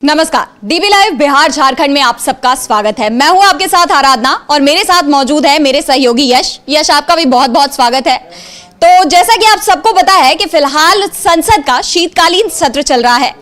नमस्कार, dB live Bihar Jharkhand में आप सबका स्वागत है। मैं हूं आपके साथ आराधना और मेरे साथ मौजूद है मेरे सहयोगी यश। यश, आपका भी बहुत बहुत स्वागत है। तो जैसा कि आप सबको पता है कि फिलहाल संसद का शीतकालीन सत्र चल रहा है।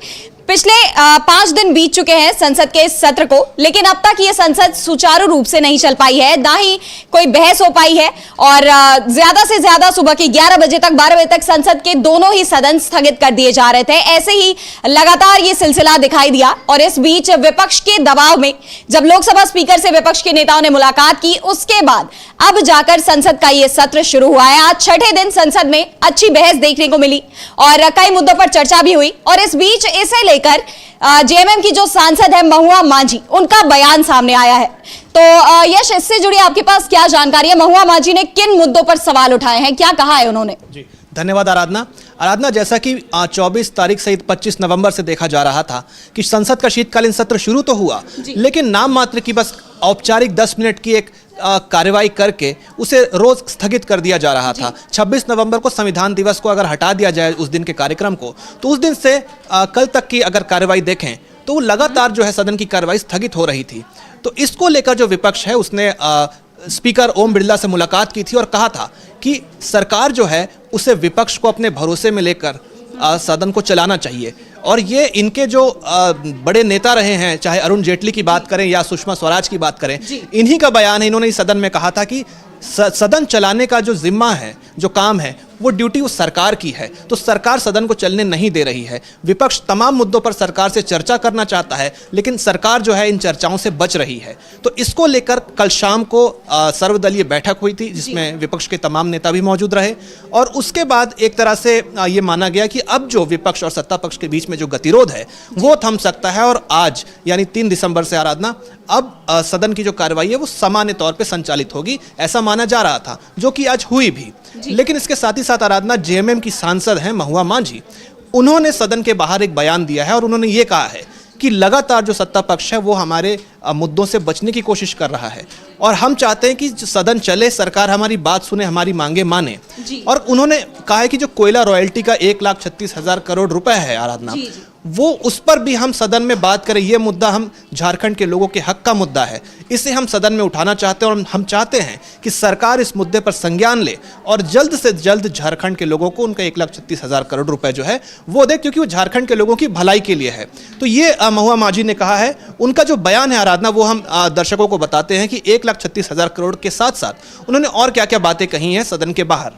पिछले 5 दिन बीत चुके हैं संसद के इस सत्र को, लेकिन अब तक ये संसद सुचारू रूप से नहीं चल पाई है, ना ही कोई बहस हो पाई है। और ज्यादा से ज्यादा सुबह के 11 बजे तक 12 बजे तक संसद के दोनों ही सदन स्थगित कर दिए जा रहे थे। ऐसे ही लगातार ये सिलसिला दिखाई दिया और इस बीच विपक्ष के दबाव में जब लोकसभा स्पीकर से विपक्ष के नेताओं ने मुलाकात की, उसके बाद अब जाकर संसद का ये सत्र शुरू हुआ है। आज छठे दिन संसद में अच्छी बहस देखने को मिली और कई मुद्दों पर चर्चा भी हुई। और इस बीच इसे लेकर जेएमएम की जो सांसद है महुआ माझी, उनका बयान सामने आया है। तो यश, इससे जुड़ी आपके पास क्या जानकारी है? महुआ माझी ने किन मुद्दों पर सवाल उठाए हैं, क्या कहा है उन्होंने? जी धन्यवाद आराधना। जैसा कि 24 तारीख सहित 25 नवंबर से देखा जा रहा था कि संसद का शीतकालीन सत्र शुरू तो हुआ, लेकिन नाम मात्र की बस औपचारिक 10 मिनट की एक कार्रवाई करके उसे रोज स्थगित कर दिया जा रहा था। 26 नवंबर को संविधान दिवस को अगर हटा दिया जाए उस दिन के कार्यक्रम को, तो उस दिन से कल तक की अगर कार्रवाई देखें तो वो लगातार जो है सदन की कार्रवाई स्थगित हो रही थी। तो इसको लेकर जो विपक्ष है उसने स्पीकर ओम बिरला से मुलाकात की थी और कहा था कि सरकार जो है उसे विपक्ष को अपने भरोसे में लेकर सदन को चलाना चाहिए। और ये इनके जो बड़े नेता रहे हैं, चाहे अरुण जेटली की बात करें या सुषमा स्वराज की बात करें, इन्हीं का बयान है। इन्होंने इस सदन में कहा था कि सदन चलाने का जो जिम्मा है, जो काम है, वो ड्यूटी उस सरकार की है। तो सरकार सदन को चलने नहीं दे रही है। विपक्ष तमाम मुद्दों पर सरकार से चर्चा करना चाहता है, लेकिन सरकार जो है इन चर्चाओं से बच रही है। तो इसको लेकर कल शाम को सर्वदलीय बैठक हुई थी, जिसमें विपक्ष के तमाम नेता भी मौजूद रहे। और उसके बाद एक तरह से ये माना गया कि अब जो विपक्ष और सत्ता पक्ष के बीच में जो गतिरोध है वो थम सकता है। और आज यानी 3 दिसंबर से आराधना, अब सदन की जो कार्रवाई है वो सामान्य तौर पे संचालित होगी, ऐसा माना जा रहा था, जो कि आज हुई भी। लेकिन इसके साथ ही साथ आराधना, जेएमएम की सांसद हैं महुआ माझी, उन्होंने सदन के बाहर एक बयान दिया है और उन्होंने ये कहा है कि लगातार जो सत्ता पक्ष है वो हमारे मुद्दों से बचने की कोशिश कर रहा है और हम चाहते हैं कि सदन चले, सरकार हमारी बात सुने, हमारी मांगे माने। और उन्होंने कहा है कि जो कोयला रॉयल्टी का 1,36,000 करोड़ रुपए है आराधना, वो उस पर भी हम सदन में बात करें। ये मुद्दा हम झारखंड के लोगों के हक का मुद्दा है, इसे हम सदन में उठाना चाहते हैं और हम चाहते हैं कि सरकार इस मुद्दे पर संज्ञान ले और जल्द से जल्द झारखंड के लोगों को उनका 1,36,000 करोड़ रुपए जो है वो दे, क्योंकि वो झारखंड के लोगों की भलाई के लिए है। तो ये महुआ माझी ने कहा है। उनका जो बयान है आराधना, वो हम दर्शकों को बताते हैं कि 1,36,000 करोड़ के साथ साथ उन्होंने और क्या क्या बातें कही हैं सदन के बाहर।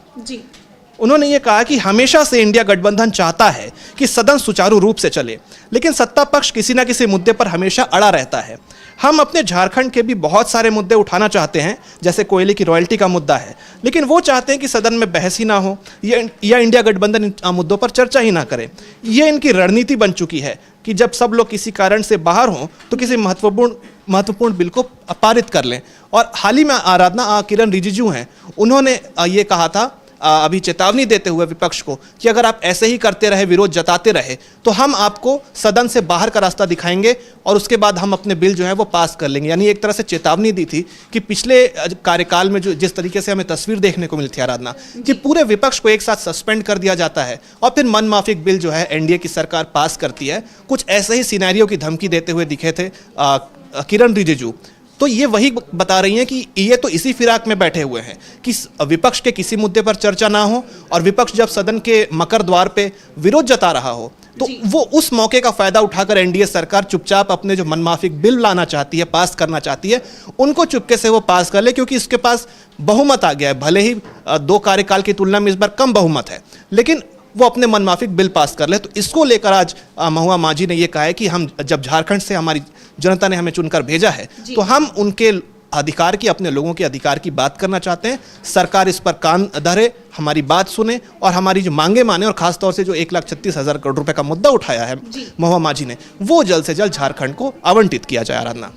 उन्होंने ये कहा कि हमेशा से इंडिया गठबंधन चाहता है कि सदन सुचारू रूप से चले, लेकिन सत्ता पक्ष किसी ना किसी मुद्दे पर हमेशा अड़ा रहता है। हम अपने झारखंड के भी बहुत सारे मुद्दे उठाना चाहते हैं, जैसे कोयले की रॉयल्टी का मुद्दा है, लेकिन वो चाहते हैं कि सदन में बहस ही ना हो या इंडिया गठबंधन इन मुद्दों पर चर्चा ही ना करे। ये इनकी रणनीति बन चुकी है कि जब सब लोग किसी कारण से बाहर हों तो किसी महत्वपूर्ण बिल को पारित कर लें। और हाल ही में आराधना, किरण रिजिजू हैं, उन्होंने ये कहा था अभी चेतावनी देते हुए विपक्ष को कि अगर आप ऐसे ही करते रहे, विरोध जताते रहे, तो हम आपको सदन से बाहर का रास्ता दिखाएंगे और उसके बाद हम अपने बिल जो है वो पास कर लेंगे। यानी एक तरह से चेतावनी दी थी कि पिछले कार्यकाल में जो जिस तरीके से हमें तस्वीर देखने को मिली थी आराधना, कि पूरे विपक्ष को एक साथ सस्पेंड कर दिया जाता है और फिर मनमाफिक बिल जो है एनडीए की सरकार पास करती है। कुछ ऐसे ही सिनेरियो की धमकी देते हुए दिखे थे किरण रिजिजू। तो ये वही बता रही हैं कि ये तो इसी फिराक में बैठे हुए हैं कि विपक्ष के किसी मुद्दे पर चर्चा ना हो, और विपक्ष जब सदन के मकर द्वार पे विरोध जता रहा हो तो वो उस मौके का फायदा उठाकर एनडीए सरकार चुपचाप अपने जो मनमाफिक बिल लाना चाहती है, पास करना चाहती है, उनको चुपके से वो पास कर ले, क्योंकि इसके पास बहुमत आ गया है। भले ही 2 कार्यकाल की तुलना में इस बार कम बहुमत है, लेकिन वो अपने मनमाफिक बिल पास कर ले। तो इसको लेकर आज महुआ माझी ने यह कहा है कि हम जब झारखंड से हमारी जनता ने हमें चुनकर भेजा है, तो हम उनके अधिकार की, अपने लोगों के अधिकार की बात करना चाहते हैं। सरकार इस पर कान धरे, हमारी बात सुने और हमारी जो मांगे माने, और खासतौर से जो 1,36,000 करोड़ रुपए का मुद्दा उठाया है महुआ माझी ने, वो जल्द से जल्द झारखंड को आवंटित किया जाए। आराधना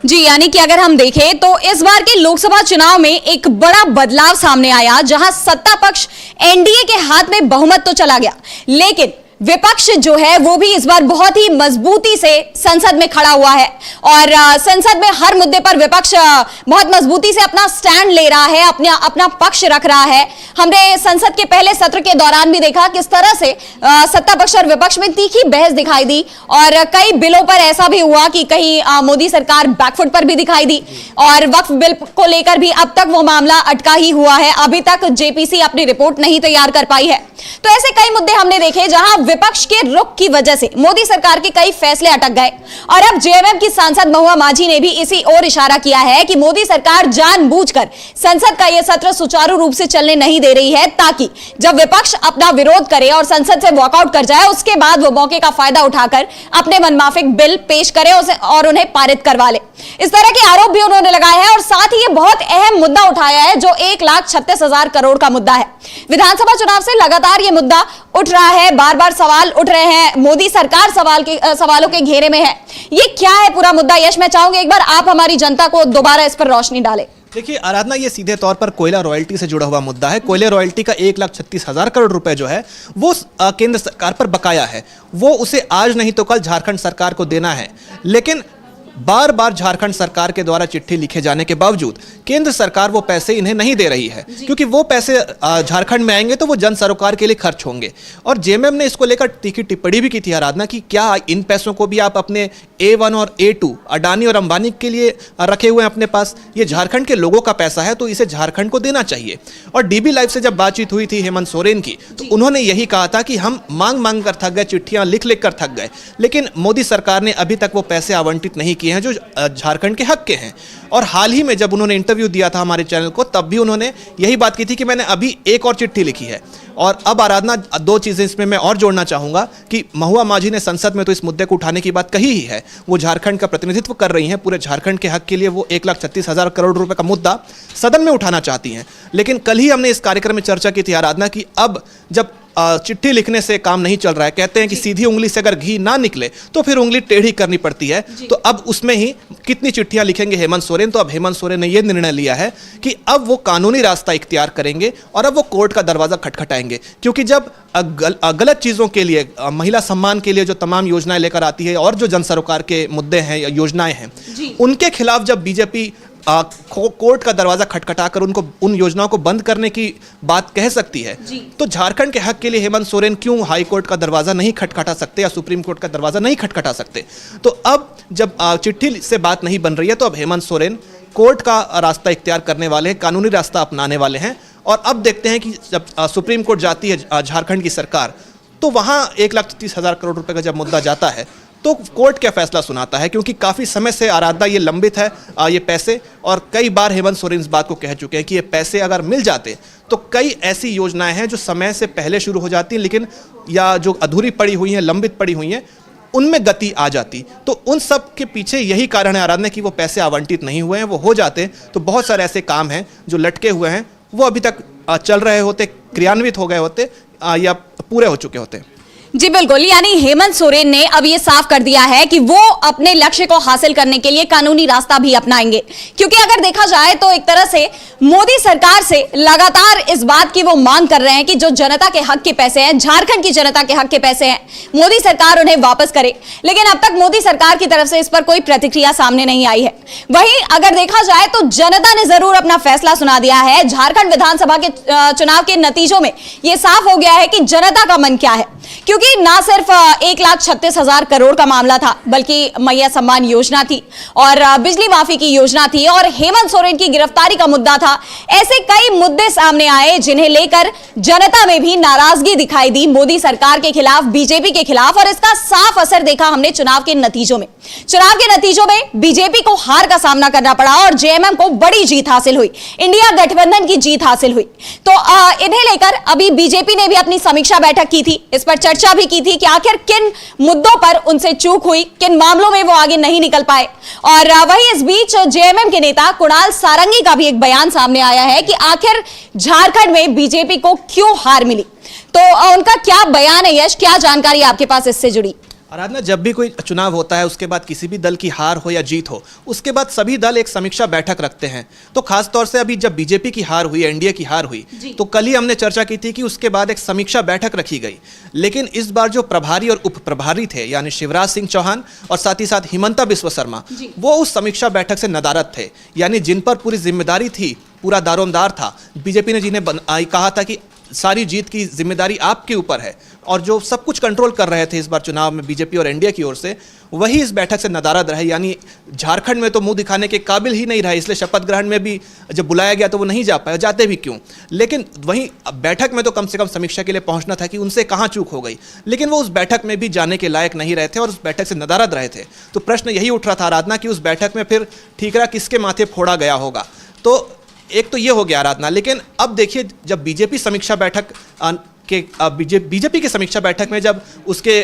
जी, यानी कि अगर हम देखें तो इस बार के लोकसभा चुनाव में एक बड़ा बदलाव सामने आया, जहां सत्ता पक्ष एनडीए के हाथ में बहुमत तो चला गया, लेकिन विपक्ष जो है वो भी इस बार बहुत ही मजबूती से संसद में खड़ा हुआ है और संसद में हर मुद्दे पर विपक्ष बहुत मजबूती से अपना स्टैंड ले रहा है, अपना पक्ष रख रहा है। हमने संसद के पहले सत्र के दौरान भी देखा किस तरह से सत्ता पक्ष और विपक्ष में तीखी बहस दिखाई दी और कई बिलों पर ऐसा भी हुआ कि कहीं मोदी सरकार बैकफुट पर भी दिखाई दी और वक्फ बिल को लेकर भी अब तक वो मामला अटका ही हुआ है। अभी तक जेपीसी अपनी रिपोर्ट नहीं तैयार कर पाई है। तो ऐसे कई मुद्दे हमने देखे जहां विपक्ष के रुख की वजह से मोदी सरकार के कई फैसले अटक गए और अब जेएमएम की सांसद महुआ माझी ने भी इसी ओर इशारा किया है कि मोदी सरकार जानबूझकर संसद का यह सत्र सुचारू रूप से चलने नहीं दे रही है ताकि जब विपक्ष अपना विरोध करे और संसद से वॉकआउट कर जाए उसके बाद वो मौके का फायदा उठाकर अपने मनमाफिक बिल पेश करे और उन्हें पारित करवा ले। इस तरह के आरोप भी उन्होंने लगाए हैं और साथ ही ये बहुत अहम मुद्दा उठाया है जो 1,36,000 करोड़ का मुद्दा है। विधानसभा चुनाव से लगातार ये मुद्दा उठ रहा है, बार बार सवाल उठ रहे हैं, मोदी सरकार सवालों के घेरे में है। ये क्या है पूरा मुद्दा? यश, मैं चाहूंगी एक बार आप हमारी जनता को दोबारा इस पर रोशनी डालें। देखिए आराधना, ये सीधे तौर पर कोयला रॉयल्टी से जुड़ा हुआ मुद्दा है। कोयला रॉयल्टी का 1,36,000 करोड़ रुपए जो है वो केंद्र सरकार पर बकाया है। वो उसे आज नहीं तो कल झारखंड सरकार को देना है, लेकिन बार बार झारखंड सरकार के द्वारा चिट्ठी लिखे जाने के बावजूद केंद्र सरकार वो पैसे इन्हें नहीं दे रही है, क्योंकि वो पैसे झारखंड में आएंगे तो वो जन सरोकार के लिए खर्च होंगे। और जेएमएम ने इसको लेकर तीखी टिप्पणी भी की थी आराधना कि क्या इन पैसों को भी आप अपने A1 और A2 अडानी और अंबानी के लिए रखे हुए हैं अपने पास? ये झारखंड के लोगों का पैसा है तो इसे झारखंड को देना चाहिए। और डीबी लाइव से जब बातचीत हुई थी हेमंत सोरेन की तो उन्होंने यही कहा था कि हम मांग कर थक गए, चिट्ठियां लिख कर थक गए, लेकिन मोदी सरकार ने अभी तक वो पैसे आवंटित नहीं किए हैं जो झारखंड के हक के हैं। और हाल ही में जब उन्होंने इंटरव्यू दिया था हमारे चैनल को तब भी उन्होंने यही बात की थी कि मैंने अभी एक और चिट्ठी लिखी है। और अब आराधना, दो चीज़ें इसमें मैं और जोड़ना चाहूँगा कि महुआ माझी ने संसद में तो इस मुद्दे को उठाने की बात कही ही है, वो झारखंड का प्रतिनिधित्व कर रही हैं, पूरे झारखंड के हक के लिए वो 1,36,000 करोड़ रुपए का मुद्दा सदन में उठाना चाहती हैं। लेकिन कल ही हमने इस कार्यक्रम में चर्चा की थी आराधना कि अब जब चिट्ठी लिखने से काम नहीं चल रहा है, कहते हैं कि सीधी उंगली से अगर घी ना निकले तो फिर उंगली टेढ़ी करनी पड़ती है, तो अब उसमें ही कितनी चिट्ठियां लिखेंगे हेमंत सोरेन। तो अब हेमंत सोरेन ने यह निर्णय लिया है कि अब वो कानूनी रास्ता इख्तियार करेंगे और अब वो कोर्ट का दरवाजा खटखटाएंगे, क्योंकि जब गलत चीज़ों के लिए, महिला सम्मान के लिए जो तमाम योजनाएं लेकर आती है और जो जन सरोकार के मुद्दे हैं या योजनाएं हैं, उनके खिलाफ जब बीजेपी कोर्ट का दरवाजा खटखटाकर उनको उन योजनाओं को बंद करने की बात कह सकती है, तो झारखंड के हक के लिए हेमंत सोरेन क्यों हाई कोर्ट का दरवाजा नहीं खटखटा सकते या सुप्रीम कोर्ट का दरवाजा नहीं खटखटा सकते? तो अब जब चिट्ठी से बात नहीं बन रही है तो अब हेमंत सोरेन कोर्ट का रास्ता इख्तियार करने वाले हैं, कानूनी रास्ता अपनाने वाले हैं। और अब देखते हैं कि जब सुप्रीम कोर्ट जाती है झारखंड की सरकार तो वहाँ 1,36,000 करोड़ रुपए का जब मुद्दा जाता है तो कोर्ट क्या फैसला सुनाता है, क्योंकि काफ़ी समय से आराधना ये लंबित है ये पैसे। और कई बार हेमंत सोरेन इस बात को कह चुके हैं कि ये पैसे अगर मिल जाते तो कई ऐसी योजनाएं हैं जो समय से पहले शुरू हो जाती हैं, लेकिन या जो अधूरी पड़ी हुई हैं, लंबित पड़ी हुई हैं, उनमें गति आ जाती। तो उन सब के पीछे यही कारण है आराधना कि वो पैसे आवंटित नहीं हुए हैं। वो हो जाते तो बहुत सारे ऐसे काम हैं जो लटके हुए हैं, वो अभी तक चल रहे होते, क्रियान्वित हो गए होते या पूरे हो चुके होते। जी बिल्कुल, यानी हेमंत सोरेन ने अब ये साफ कर दिया है कि वो अपने लक्ष्य को हासिल करने के लिए कानूनी रास्ता भी अपनाएंगे, क्योंकि अगर देखा जाए तो एक तरह से मोदी सरकार से लगातार इस बात की वो मांग कर रहे हैं कि जो जनता के हक के पैसे हैं, झारखंड की जनता के हक के पैसे हैं, मोदी सरकार उन्हें वापस करे। लेकिन अब तक मोदी सरकार की तरफ से इस पर कोई प्रतिक्रिया सामने नहीं आई है। वहीं अगर देखा जाए तो जनता ने जरूर अपना फैसला सुना दिया है। झारखंड विधानसभा के चुनाव के नतीजों में यह साफ हो गया है कि जनता का मन क्या है, क्योंकि ना सिर्फ 1,36,000 करोड़ का मामला था, बल्कि मैया सम्मान योजना थी और बिजली माफी की योजना थी और हेमंत सोरेन की गिरफ्तारी का मुद्दा था। ऐसे कई मुद्दे सामने आए जिन्हें लेकर जनता में भी नाराजगी दिखाई दी मोदी सरकार के खिलाफ, बीजेपी के खिलाफ, और इसका साफ असर देखा हमने चुनाव के नतीजों में। चुनाव के नतीजों में बीजेपी को हार का सामना करना पड़ा और जेएमएम को बड़ी जीत हासिल हुई, इंडिया गठबंधन की जीत हासिल हुई। तो इन्हें लेकर अभी बीजेपी ने भी अपनी समीक्षा बैठक की थी, इस पर चर्चा भी की थी कि आखिर किन मुद्दों पर उनसे चूक हुई, किन मामलों में वो आगे नहीं निकल पाए। और वहीं इस बीच जेएमएम के नेता कुणाल सारंगी का भी एक बयान सामने आया है कि आखिर झारखंड में बीजेपी को क्यों हार मिली। तो उनका क्या बयान है यश, क्या जानकारी आपके पास इससे जुड़ी? आराधना, जब भी कोई चुनाव होता है उसके बाद किसी भी दल की हार हो या जीत हो, उसके बाद सभी दल एक समीक्षा बैठक रखते हैं। तो खास तौर से अभी जब बीजेपी की हार हुई, एनडीए की हार हुई, तो कल ही हमने चर्चा की थी कि उसके बाद एक समीक्षा बैठक रखी गई। लेकिन इस बार जो प्रभारी और उप प्रभारी थे, यानी शिवराज सिंह चौहान और साथ ही साथ हिमंता बिस्वा शर्मा, वो उस समीक्षा बैठक से नदारद थे। यानी जिन पर पूरी जिम्मेदारी थी, पूरा दारोमदार था, बीजेपी ने जिन्हें कहा था कि सारी जीत की जिम्मेदारी आपके ऊपर है, और जो सब कुछ कंट्रोल कर रहे थे इस बार चुनाव में बीजेपी और एनडीए की ओर से, वही इस बैठक से नदारद रहे। यानी झारखंड में तो मुंह दिखाने के काबिल ही नहीं रहे, इसलिए शपथ ग्रहण में भी जब बुलाया गया तो वो नहीं जा पाए, जाते भी क्यों। लेकिन वहीं बैठक में तो कम से कम समीक्षा के लिए पहुंचना था कि उनसे कहाँ चूक हो गई, लेकिन वो उस बैठक में भी जाने के लायक नहीं रहे थे और उस बैठक से नदारद रहे थे। तो प्रश्न यही उठ रहा था आराधना कि उस बैठक में फिर ठीकरा किसके माथे फोड़ा गया होगा। तो एक तो ये हो गया आराधना, लेकिन अब देखिए जब बीजेपी समीक्षा बैठक बीजेपी की समीक्षा बैठक में जब उसके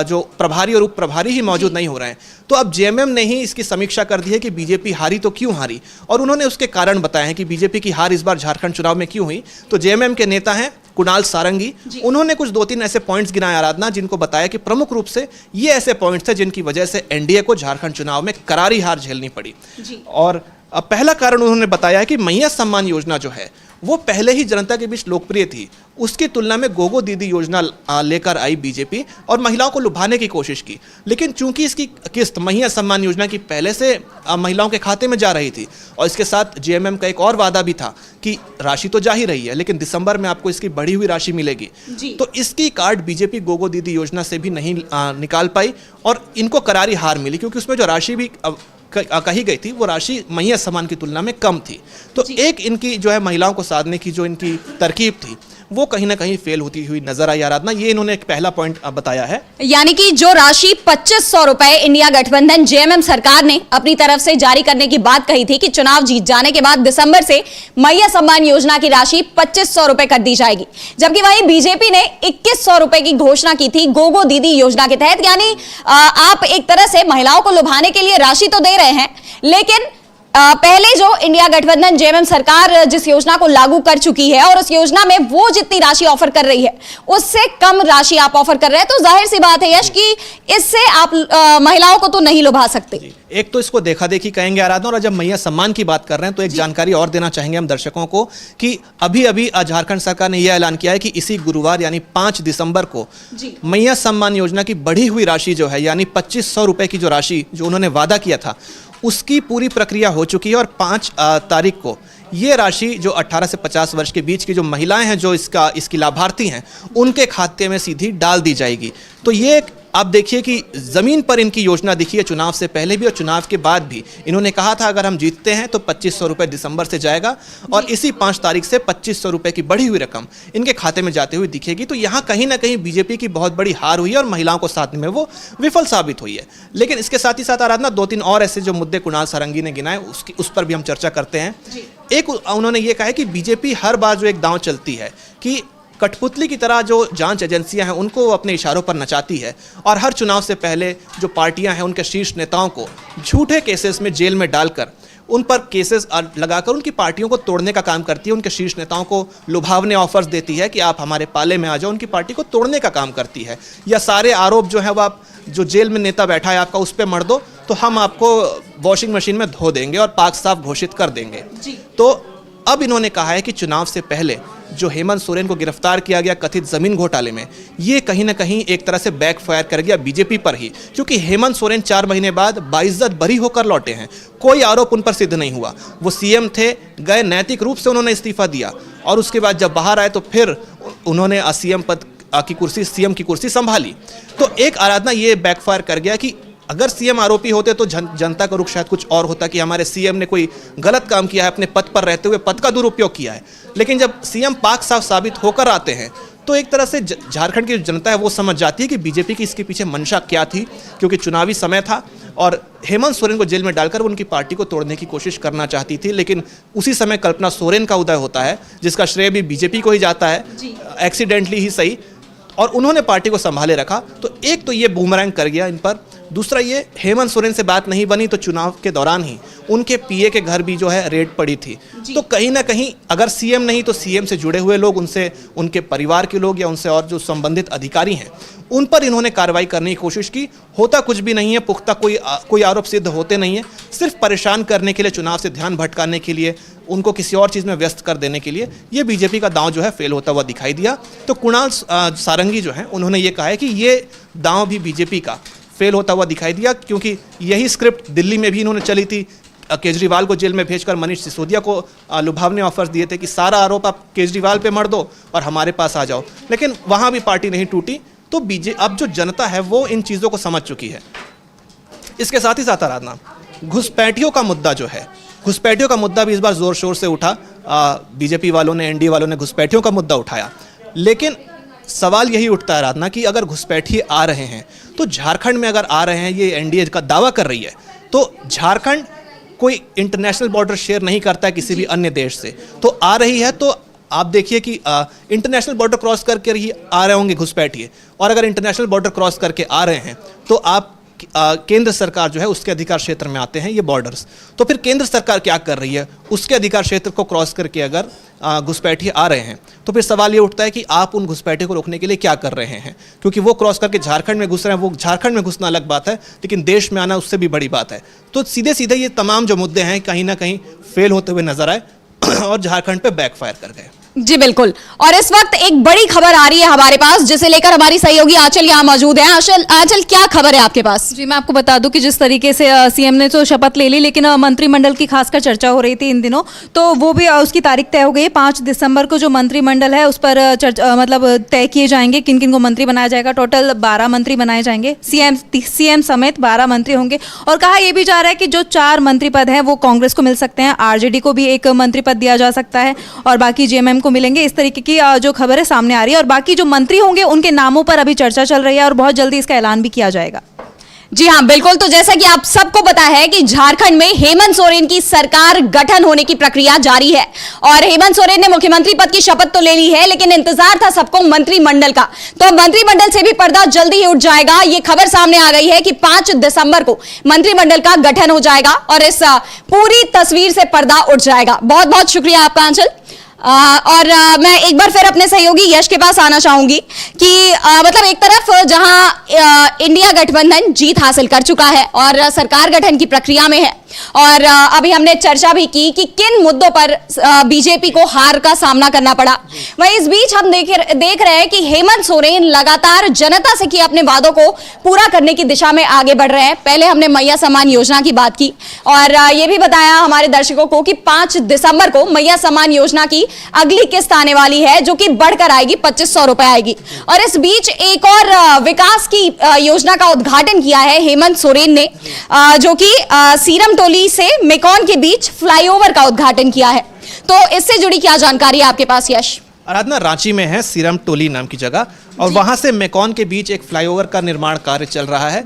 जो प्रभारी और उप प्रभारी ही मौजूद नहीं हो रहे हैं, तो अब जेएमएम ने ही इसकी समीक्षा कर दी है कि बीजेपी हारी तो क्यों हारी, और उन्होंने उसके कारण बताए हैं कि बीजेपी की हार इस बार झारखंड चुनाव में क्यों हुई। तो जेएमएम के नेता हैं कुणाल सारंगी, उन्होंने कुछ 2-3 ऐसे पॉइंट्स गिनाए आराधना, जिनको बताया कि प्रमुख रूप से ये ऐसे पॉइंट्स थे जिनकी वजह से एनडीए को झारखंड चुनाव में करारी हार झेलनी पड़ी। और अब पहला कारण उन्होंने बताया है कि मैया सम्मान योजना जो है वो पहले ही जनता के बीच लोकप्रिय थी, उसकी तुलना में गोगो दीदी योजना लेकर आई बीजेपी और महिलाओं को लुभाने की कोशिश की। लेकिन चूंकि इसकी किस्त मैया सम्मान योजना की पहले से महिलाओं के खाते में जा रही थी, और इसके साथ जेएमएम का एक और वादा भी था कि राशि तो जा ही रही है लेकिन दिसंबर में आपको इसकी बढ़ी हुई राशि मिलेगी, तो इसकी कार्ड बीजेपी गोगो दीदी योजना से भी नहीं निकाल पाई और इनको करारी हार मिली, क्योंकि उसमें जो राशि भी कही गई थी वो राशि मैया सम्मान की तुलना में कम थी। तो एक इनकी जो है महिलाओं को साधने की जो इनकी तरकीब थी वो कहीं ना कहीं फेल होती हुई नजर आई आराधना, ये इन्होंने एक पहला पॉइंट बताया है। यानी कि जो राशि 2500 रुपए इंडिया गठबंधन जेएमएम सरकार ने अपनी तरफ से जारी करने की बात कही थी कि चुनाव जीत जाने के बाद दिसंबर से मैया सम्मान योजना की राशि 2500 रुपए कर दी जाएगी, जबकि वहीं बीजेपी ने 2100 रुपए की घोषणा की थी गोगो दीदी योजना के तहत। यानी आप एक तरह से महिलाओं को लुभाने के लिए राशि तो दे रहे हैं, लेकिन पहले जो इंडिया गठबंधन जेएमएम सरकार जिस योजना को लागू कर चुकी है और उस योजना में वो जितनी राशि ऑफर कर रही है उससे कम राशि आप ऑफर कर रहे हैं, तो जाहिर सी बात है यश कि इससे आप महिलाओं को तो नहीं लुभा सकते। एक तो इसको देखा देखी कहेंगे आराधना, और जब मैया सम्मान की बात कर रहे हैं तो एक जानकारी और देना चाहेंगे हम दर्शकों को कि अभी अभी झारखंड सरकार ने यह ऐलान किया है कि इसी गुरुवार यानी 5 दिसंबर को मैया सम्मान योजना की बढ़ी हुई राशि जो है यानी 2500 रुपए की जो राशि जो उन्होंने वादा किया था उसकी पूरी प्रक्रिया हो चुकी है, और 5 तारीख को ये राशि जो 18 से 50 वर्ष के बीच की जो महिलाएं हैं जो इसकी लाभार्थी हैं उनके खाते में सीधी डाल दी जाएगी। तो ये आप देखिए कि ज़मीन पर इनकी योजना दिखी है चुनाव से पहले भी और चुनाव के बाद भी। इन्होंने कहा था अगर हम जीतते हैं तो 2500 रुपये दिसंबर से जाएगा, और इसी 5 तारीख से 2500 रुपये की बढ़ी हुई रकम इनके खाते में जाते हुए दिखेगी। तो यहाँ कहीं ना कहीं बीजेपी की बहुत बड़ी हार हुई है और महिलाओं को साधने में वो विफल साबित हुई है। लेकिन इसके साथ ही साथ आराधना 2-3 और ऐसे जो मुद्दे कुणाल सारंगी ने गिनाए उस पर भी हम चर्चा करते हैं। एक उन्होंने ये कहा है कि बीजेपी हर बार जो एक दांव चलती है कि कठपुतली की तरह जो जांच एजेंसियां हैं उनको अपने इशारों पर नचाती है, और हर चुनाव से पहले जो पार्टियां हैं उनके शीर्ष नेताओं को झूठे केसेस में जेल में डालकर उन पर केसेस लगाकर उनकी पार्टियों को तोड़ने का काम करती है, उनके शीर्ष नेताओं को लुभावने ऑफर्स देती है कि आप हमारे पाले में आ जाओ, उनकी पार्टी को तोड़ने का काम करती है। या सारे आरोप जो है वो आप जो जेल में नेता बैठा है आपका उस पर मर दो तो हम आपको वॉशिंग मशीन में धो देंगे और पाक साफ घोषित कर देंगे। तो अब इन्होंने कहा है कि चुनाव से पहले जो हेमंत सोरेन को गिरफ्तार किया गया कथित जमीन घोटाले में, ये कहीं ना कहीं एक तरह से बैकफायर कर गया बीजेपी पर ही, क्योंकि हेमंत सोरेन 4 महीने बाद बाइज्जत बरी होकर लौटे हैं, कोई आरोप उन पर सिद्ध नहीं हुआ। वो सीएम थे, गए नैतिक रूप से उन्होंने इस्तीफा दिया, और उसके बाद जब बाहर आए तो फिर उन्होंने सीएम पद की कुर्सी, सीएम की कुर्सी संभाली। तो एक आराधना ये बैकफायर कर गया कि अगर सीएम आरोपी होते तो जनता का रुख शायद कुछ और होता कि हमारे सीएम ने कोई गलत काम किया है, अपने पद पर रहते हुए पद का दुरुपयोग किया है। लेकिन जब सीएम पाक साफ साबित होकर आते हैं तो एक तरह से झारखंड की जनता है वो समझ जाती है कि बीजेपी की इसके पीछे मंशा क्या थी, क्योंकि चुनावी समय था और हेमंत सोरेन को जेल में डालकर उनकी पार्टी को तोड़ने की कोशिश करना चाहती थी। लेकिन उसी समय कल्पना सोरेन का उदय होता है, जिसका श्रेय भी बीजेपी को ही जाता है, एक्सीडेंटली ही सही, और उन्होंने पार्टी को संभाले रखा। तो एक तो ये बूमरैंग कर गया इन पर। दूसरा ये, हेमंत सोरेन से बात नहीं बनी तो चुनाव के दौरान ही उनके पीए के घर भी जो है रेड पड़ी थी। तो कहीं ना कहीं अगर सीएम नहीं तो सीएम से जुड़े हुए लोग, उनसे उनके परिवार के लोग या उनसे और जो संबंधित अधिकारी हैं उन पर इन्होंने कार्रवाई करने की कोशिश की। होता कुछ भी नहीं है, पुख्ता कोई आरोप सिद्ध होते नहीं है, सिर्फ परेशान करने के लिए, चुनाव से ध्यान भटकाने के लिए, उनको किसी और चीज़ में व्यस्त कर देने के लिए ये बीजेपी का दांव जो है फेल होता हुआ दिखाई दिया। तो कुणाल सारंगी जो है उन्होंने ये कहा है कि ये दांव भी बीजेपी का फेल होता हुआ दिखाई दिया, क्योंकि यही स्क्रिप्ट दिल्ली में भी इन्होंने चली थी। केजरीवाल को जेल में भेजकर मनीष सिसोदिया को लुभावने ऑफर्स दिए थे कि सारा आरोप आप केजरीवाल पे मर दो और हमारे पास आ जाओ, लेकिन वहाँ भी पार्टी नहीं टूटी। तो अब जो जनता है वो इन चीज़ों को समझ चुकी है। इसके साथ ही साथ आराधना, घुसपैठियों का मुद्दा जो है, घुसपैठियों का मुद्दा भी इस बार जोर शोर से उठा। बीजेपी वालों ने, एनडीए वालों ने घुसपैठियों का मुद्दा उठाया, लेकिन सवाल यही उठता है आराधना कि अगर घुसपैठी आ रहे हैं तो झारखंड में अगर आ रहे हैं, ये एनडीए का दावा कर रही है, तो झारखंड कोई इंटरनेशनल बॉर्डर शेयर नहीं करता है किसी भी अन्य देश से, तो आ रही है तो आप देखिए कि इंटरनेशनल बॉर्डर क्रॉस करके ही आ रहे होंगे घुसपैठिए। और अगर इंटरनेशनल बॉर्डर क्रॉस करके आ रहे हैं तो आप केंद्र सरकार जो है उसके अधिकार क्षेत्र में आते हैं ये बॉर्डर्स, तो फिर केंद्र सरकार क्या कर रही है? उसके अधिकार क्षेत्र को क्रॉस करके अगर घुसपैठिए आ रहे हैं तो फिर सवाल ये उठता है कि आप उन घुसपैठिए को रोकने के लिए क्या कर रहे हैं? क्योंकि वो क्रॉस करके झारखंड में घुस रहे हैं, वो झारखंड में घुसना अलग बात है, लेकिन देश में आना उससे भी बड़ी बात है। तो सीधे सीधे ये तमाम जो मुद्दे हैं कहीं ना कहीं फेल होते हुए नजर आए और झारखंड पे बैकफायर कर गए। जी बिल्कुल। और इस वक्त एक बड़ी खबर आ रही है हमारे पास, जिसे लेकर हमारी सहयोगी आंचल यहाँ मौजूद है। आंचल, क्या खबर है आपके पास? जी, मैं आपको बता दूं कि जिस तरीके से सीएम ने तो शपथ ले ली, लेकिन मंत्रिमंडल की खासकर चर्चा हो रही थी इन दिनों, तो वो भी उसकी तारीख तय हो गई है। 5 दिसंबर को जो मंत्रिमंडल है उस पर मतलब तय किए जाएंगे किन किन को मंत्री बनाया जाएगा। टोटल 12 मंत्री बनाए जाएंगे, सीएम समेत 12 मंत्री होंगे। और कहा यह भी जा रहा है कि जो 4 मंत्री पद हैं वो कांग्रेस को मिल सकते हैं, आरजेडी को भी एक मंत्री पद दिया जा सकता है और बाकी जेएमएम को मिलेंगे। इस तरीके की जो खबर है सामने आ रही है और बाकी जो मंत्री होंगे उनके नामों पर अभी चर्चा चल रही है और बहुत जल्दी इसका ऐलान भी किया जाएगा। जी हाँ बिल्कुल। तो जैसा कि आप सबको पता है कि झारखंड में हेमंत सोरेन की सरकार गठन होने की प्रक्रिया जारी है और हेमंत सोरेन ने मुख्यमंत्री पद की शपथ तो ले ली है, लेकिन इंतजार था सबको मंत्रिमंडल का। तो मंत्रिमंडल से भी पर्दा जल्दी ही उठ जाएगा। ये खबर सामने आ गई है कि 5 दिसंबर को मंत्रिमंडल का गठन हो जाएगा और इस पूरी तस्वीर से पर्दा उठ जाएगा। बहुत बहुत शुक्रिया आपका आंचल। और मैं एक बार फिर अपने सहयोगी यश के पास आना चाहूंगी कि मतलब एक तरफ जहां इंडिया गठबंधन जीत हासिल कर चुका है और सरकार गठन की प्रक्रिया में है, और अभी हमने चर्चा भी की कि किन मुद्दों पर बीजेपी को हार का सामना करना पड़ा। वहीं इस बीच हम देख रहे हैं कि हेमंत सोरेन लगातार जनता से किए अपने वादों को पूरा करने की दिशा में आगे बढ़ रहे हैं। पहले हमने मैया सम्मान योजना की बात की और ये भी बताया हमारे दर्शकों को कि 5 दिसंबर को मैया सम्मान योजना की अगली किस्त आने वाली है, जो कि बढ़कर आएगी, 2500 रुपए आएगी। और इस बीच एक और विकास की योजना का उद्घाटन किया है हेमंत सोरेन ने, जो कि सीरम टोली से मेकॉन के बीच फ्लाईओवर का उद्घाटन किया है। तो इससे जुड़ी क्या जानकारी है आपके पास यश? आराधना, रांची में है सीरम टोली नाम की जगह और वहां से मेकॉन के बीच एक फ्लाईओवर का निर्माण कार्य चल रहा है।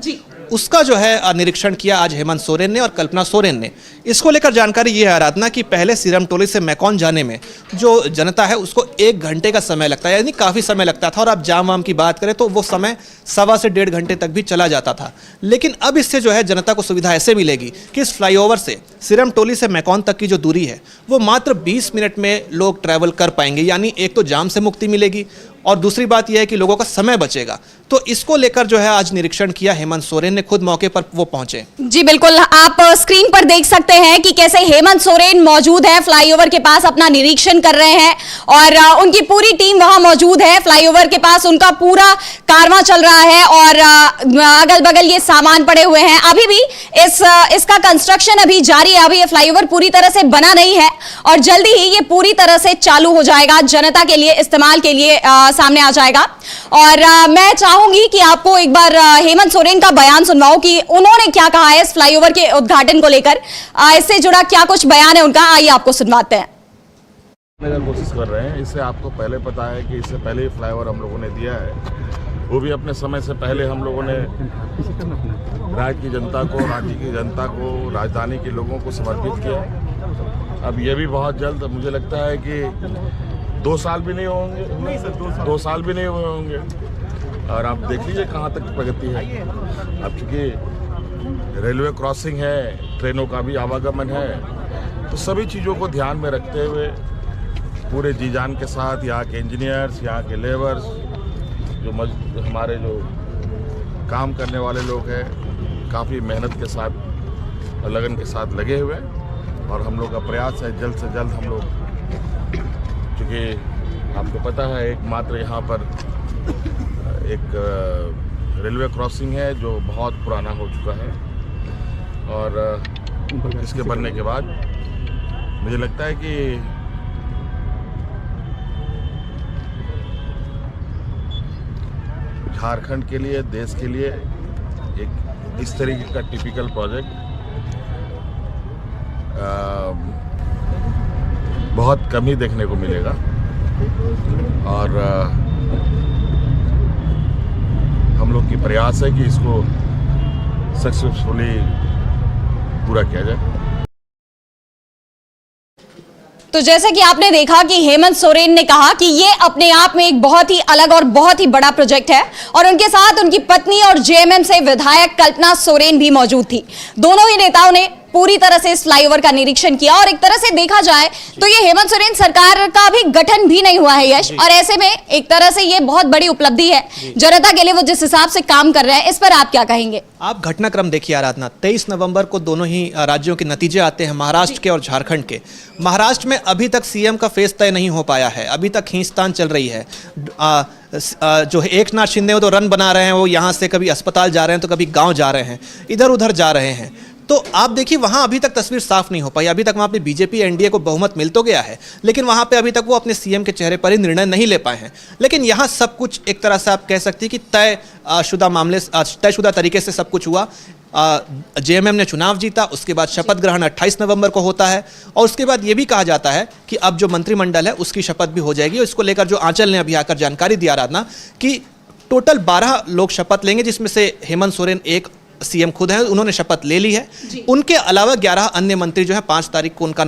उसका जो है निरीक्षण किया आज हेमंत सोरेन ने और कल्पना सोरेन ने। इसको लेकर जानकारी ये है आराधना कि पहले सीरम टोली से मेकॉन जाने में जो जनता है उसको 1 घंटे का समय लगता है, यानी काफ़ी समय लगता था। और अब जाम वाम की बात करें तो वो समय 1.25 से 1.5 घंटे तक भी चला जाता था। लेकिन अब इससे जो है जनता को सुविधा ऐसे मिलेगी कि इस फ्लाईओवर से सीरम टोली से मेकॉन तक की जो दूरी है वो मात्र 20 मिनट में लोग ट्रैवल कर पाएंगे। यानी एक तो जाम से मुक्ति मिलेगी और दूसरी बात यह है कि लोगों का समय बचेगा। तो इसको लेकर जो है आज निरीक्षण किया हेमंत सोरेन ने, खुद मौके पर वो पहुंचे। जी बिल्कुल, आप स्क्रीन पर देख सकते हैं कि कैसे हेमंत सोरेन मौजूद है, फ्लाईओवर के पास अपना निरीक्षण कर रहे हैं और उनकी पूरी टीम वहां मौजूद है। फ्लाईओवर के पास उनका पूरा कारवां चल रहा है और अगल बगल ये सामान पड़े हुए हैं। अभी भी इसका कंस्ट्रक्शन अभी जारी है, अभी ये फ्लाईओवर पूरी तरह से बना नहीं है और जल्दी ही ये पूरी तरह से चालू हो जाएगा, जनता के लिए इस्तेमाल के लिए सामने आ जाएगा। और मैं चाहूंगी कि आपको एक बार हेमंत सोरेन का बयान सुनवाऊं कि उन्होंने क्या कहा है इस फ्लाईओवर के उद्घाटन को लेकर। इससे जुड़ा क्या कुछ बयान है उनका, आइए आपको सुनवाते हैं। कोशिश कर रहे हैं, इससे आपको पहले पता है कि इससे पहले फ्लाईओवर हम लोगों ने दिया है, वो भी अपने समय से पहले हम लोगों ने राज्य की जनता को, राज्य की जनता को, राजधानी के लोगों को समर्पित किया। अब ये भी बहुत जल्द, मुझे लगता है कि 2 साल भी नहीं होंगे, 2 साल भी नहीं हुए होंगे, और आप देख लीजिए कहाँ तक प्रगति है। अब चूंकि रेलवे क्रॉसिंग है, ट्रेनों का भी आवागमन है, तो सभी चीज़ों को ध्यान में रखते हुए पूरे जी जान के साथ यहाँ के इंजीनियर्स, यहाँ के लेबर्स, जो हमारे जो काम करने वाले लोग हैं, काफ़ी मेहनत के साथ और लगन के साथ लगे हुए हैं। और हम लोग का प्रयास है जल्द से जल्द हम लोग, क्योंकि आपको पता है एकमात्र यहाँ पर एक रेलवे क्रॉसिंग है जो बहुत पुराना हो चुका है, और इसके बनने के बाद मुझे लगता है कि झारखंड के लिए, देश के लिए एक इस तरीके का टिपिकल प्रोजेक्ट बहुत कम ही देखने को मिलेगा। और हम लोग की प्रयास है कि इसको सक्सेसफुली पूरा किया जाए। तो जैसे कि आपने देखा कि हेमंत सोरेन ने कहा कि ये अपने आप में एक बहुत ही अलग और बहुत ही बड़ा प्रोजेक्ट है, और उनके साथ उनकी पत्नी और जेएमएम से विधायक कल्पना सोरेन भी मौजूद थी। दोनों ही नेताओं ने पूरी तरह से इस फ्लाईओवर का निरीक्षण किया, और एक तरह से देखा जाए तो ये हेमंत सोरेन सरकार का भी गठन भी नहीं हुआ है यश, और ऐसे में एक तरह से ये बहुत बड़ी उपलब्धि है जनता के लिए। वो जिस हिसाब से काम कर रहे हैं, इस पर आप क्या कहेंगे? आप घटनाक्रम देखिए आराधना, 23 नवंबर को दोनों ही राज्यों के नतीजे आते हैं, महाराष्ट्र के और झारखंड के। महाराष्ट्र में अभी तक सीएम का फेस तय नहीं हो पाया है, अभी तक खींचतान चल रही है। जो एकनाथ शिंदे वो तो रन बना रहे हैं, वो यहाँ से कभी अस्पताल जा रहे हैं तो कभी गांव जा रहे हैं, इधर उधर जा रहे हैं। तो आप देखिए वहाँ अभी तक तस्वीर साफ नहीं हो पाई। अभी तक वहाँ पे बीजेपी एनडीए को बहुमत मिल तो गया है, लेकिन वहाँ पे अभी तक वो अपने सीएम के चेहरे पर ही निर्णय नहीं ले पाए हैं। लेकिन यहाँ सब कुछ एक तरह से आप कह सकते हैं कि तयशुदा तरीके से सब कुछ हुआ। जेएमएम ने चुनाव जीता, उसके बाद शपथ ग्रहण 28 नवंबर को होता है, और उसके बाद ये भी कहा जाता है कि अब जो मंत्रिमंडल है उसकी शपथ भी हो जाएगी। और इसको लेकर जो आंचल ने अभी आकर जानकारी दिया आराधना कि टोटल 12 लोग शपथ लेंगे, जिसमें से हेमंत सोरेन एक सीएम खुद हैं, उन्होंने शपथ ले ली है। उनके अलावा 11 अन्य मंत्री जो है 5 तारीख को उनके